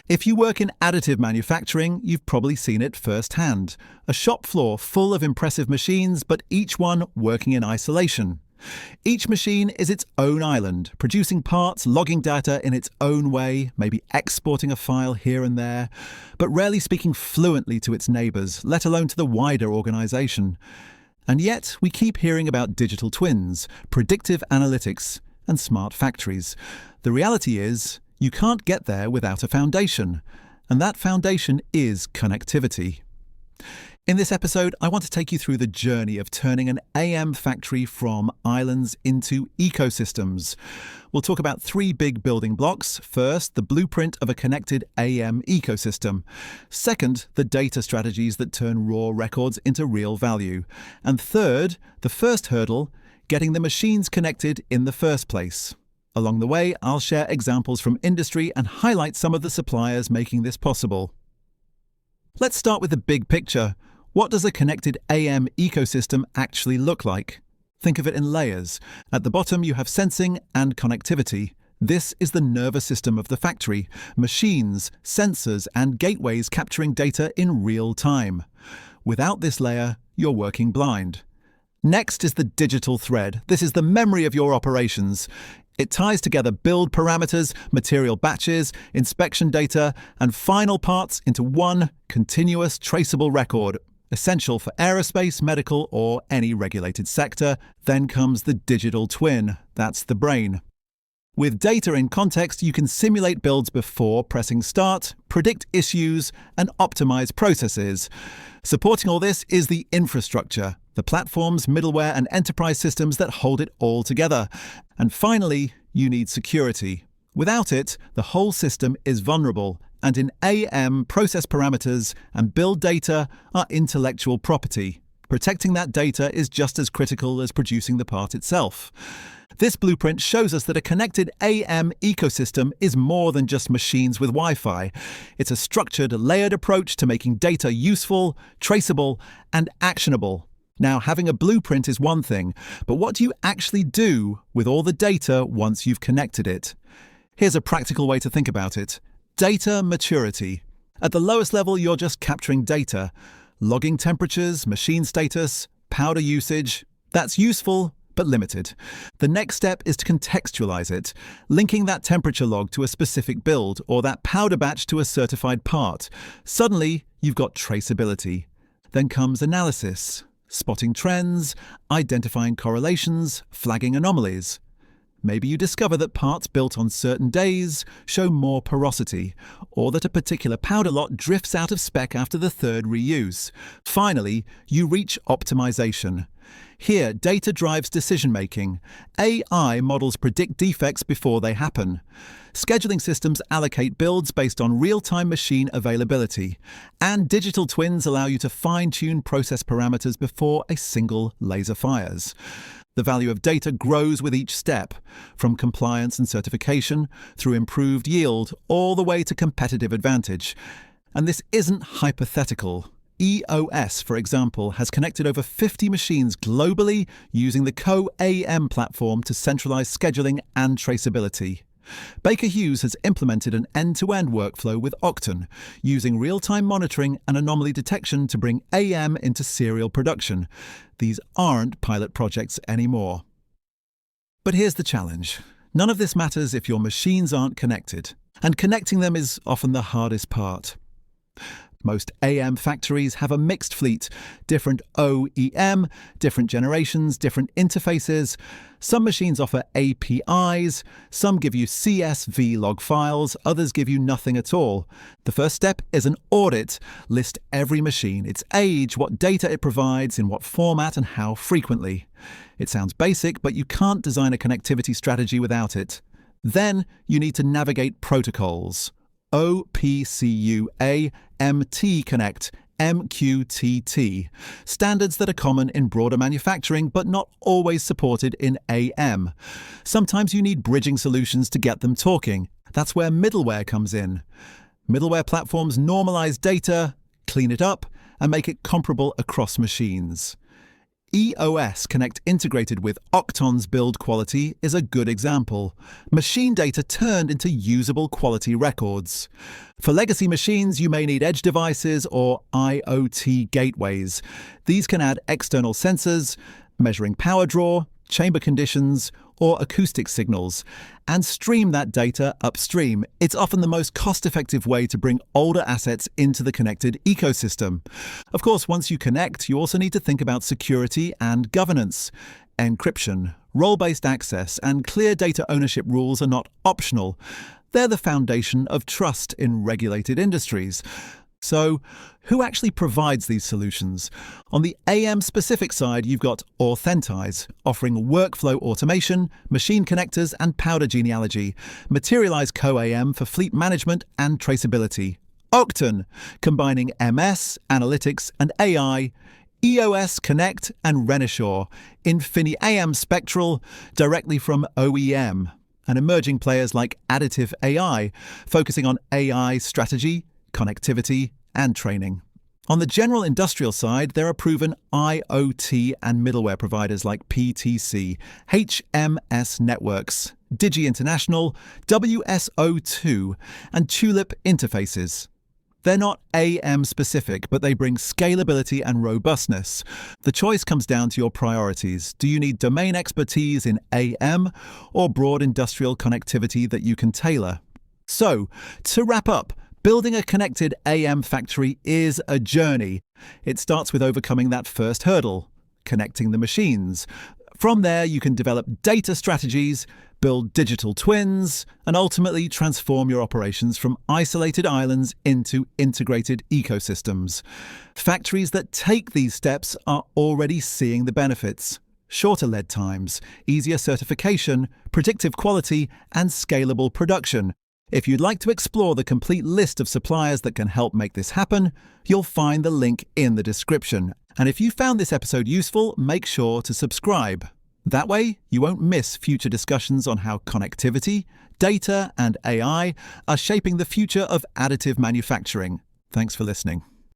If you work in additive manufacturing, you've probably seen it firsthand. A shop floor full of impressive machines, but each one working in isolation. Each machine is its own island, producing parts, logging data in its own way, maybe exporting a file here and there, but rarely speaking fluently to its neighbours, let alone to the wider organisation. And yet, we keep hearing about digital twins, predictive analytics, and smart factories. The reality is, you can't get there without a foundation, and that foundation is connectivity. In this episode, I want to take you through the journey of turning an AM factory from islands into ecosystems. We'll talk about three big building blocks. First, the blueprint of a connected AM ecosystem. Second, the data strategies that turn raw records into real value. And third, the first hurdle, getting the machines connected in the first place. Along the way, I'll share examples from industry and highlight some of the suppliers making this possible. Let's start with the big picture. What does a connected AM ecosystem actually look like? Think of it in layers. At the bottom, you have sensing and connectivity. This is the nervous system of the factory. Machines, sensors, and gateways capturing data in real time. Without this layer, you're working blind. Next is the digital thread. This is the memory of your operations. It ties together build parameters, material batches, inspection data, and final parts into one continuous traceable record, essential for aerospace, medical, or any regulated sector. Then comes the digital twin. That's the brain. With data in context, you can simulate builds before pressing start, predict issues, and optimize processes. Supporting all this is the infrastructure, the platforms, middleware, and enterprise systems that hold it all together. And finally, you need security. Without it, the whole system is vulnerable, and in AM, process parameters and build data are intellectual property. Protecting that data is just as critical as producing the part itself. This blueprint shows us that a connected AM ecosystem is more than just machines with Wi-Fi. It's a structured, layered approach to making data useful, traceable, and actionable. Now, having a blueprint is one thing, but what do you actually do with all the data once you've connected it? Here's a practical way to think about it. Data maturity. At the lowest level, you're just capturing data. Logging temperatures, machine status, powder usage. That's useful, but limited. The next step is to contextualize it, linking that temperature log to a specific build or that powder batch to a certified part. Suddenly, you've got traceability. Then comes analysis, spotting trends, identifying correlations, flagging anomalies. Maybe you discover that parts built on certain days show more porosity, or that a particular powder lot drifts out of spec after the third reuse. Finally, you reach optimization. Here, data drives decision-making. AI models predict defects before they happen. Scheduling systems allocate builds based on real-time machine availability. And digital twins allow you to fine-tune process parameters before a single laser fires. The value of data grows with each step, from compliance and certification, through improved yield, all the way to competitive advantage. And this isn't hypothetical. EOS, for example, has connected over 50 machines globally using the Co-AM platform to centralize scheduling and traceability. Baker Hughes has implemented an end-to-end workflow with Octon, using real-time monitoring and anomaly detection to bring AM into serial production. These aren't pilot projects anymore. But here's the challenge. None of this matters if your machines aren't connected, and connecting them is often the hardest part. Most AM factories have a mixed fleet, different OEM, different generations, different interfaces. Some machines offer APIs, some give you CSV log files, others give you nothing at all. The first step is an audit. List every machine, its age, what data it provides, in what format and how frequently. It sounds basic, but you can't design a connectivity strategy without it. Then you need to navigate protocols. OPCUA, MT Connect, MQTT, standards that are common in broader manufacturing but not always supported in AM. Sometimes you need bridging solutions to get them talking. That's where middleware comes in. Middleware platforms normalize data, clean it up, and make it comparable across machines. EOS Connect integrated with Octon's build quality is a good example. Machine data turned into usable quality records. For legacy machines, you may need edge devices or IoT gateways. These can add external sensors, measuring power draw, chamber conditions, or acoustic signals, and stream that data upstream. It's often the most cost-effective way to bring older assets into the connected ecosystem. Of course, once you connect, you also need to think about security and governance. Encryption, role-based access, and clear data ownership rules are not optional. They're the foundation of trust in regulated industries. So, who actually provides these solutions? On the AM-specific side, you've got Authentize, offering workflow automation, machine connectors, and powder genealogy. Materialize Co-AM for fleet management and traceability. Octon, combining MS, analytics, and AI. EOS Connect and Renishaw, InfiniAM Spectral, directly from OEM. And emerging players like Additive AI, focusing on AI strategy, connectivity, and training. On the general industrial side, there are proven IoT and middleware providers like PTC, HMS Networks, Digi International, WSO2, and Tulip Interfaces. They're not AM specific, but they bring scalability and robustness. The choice comes down to your priorities. Do you need domain expertise in AM or broad industrial connectivity that you can tailor? So, to wrap up, building a connected AM factory is a journey. It starts with overcoming that first hurdle, connecting the machines. From there, you can develop data strategies, build digital twins, and ultimately transform your operations from isolated islands into integrated ecosystems. Factories that take these steps are already seeing the benefits. Shorter lead times, easier certification, predictive quality, and scalable production. If you'd like to explore the complete list of suppliers that can help make this happen, you'll find the link in the description. And if you found this episode useful, make sure to subscribe. That way, you won't miss future discussions on how connectivity, data, and AI are shaping the future of additive manufacturing. Thanks for listening.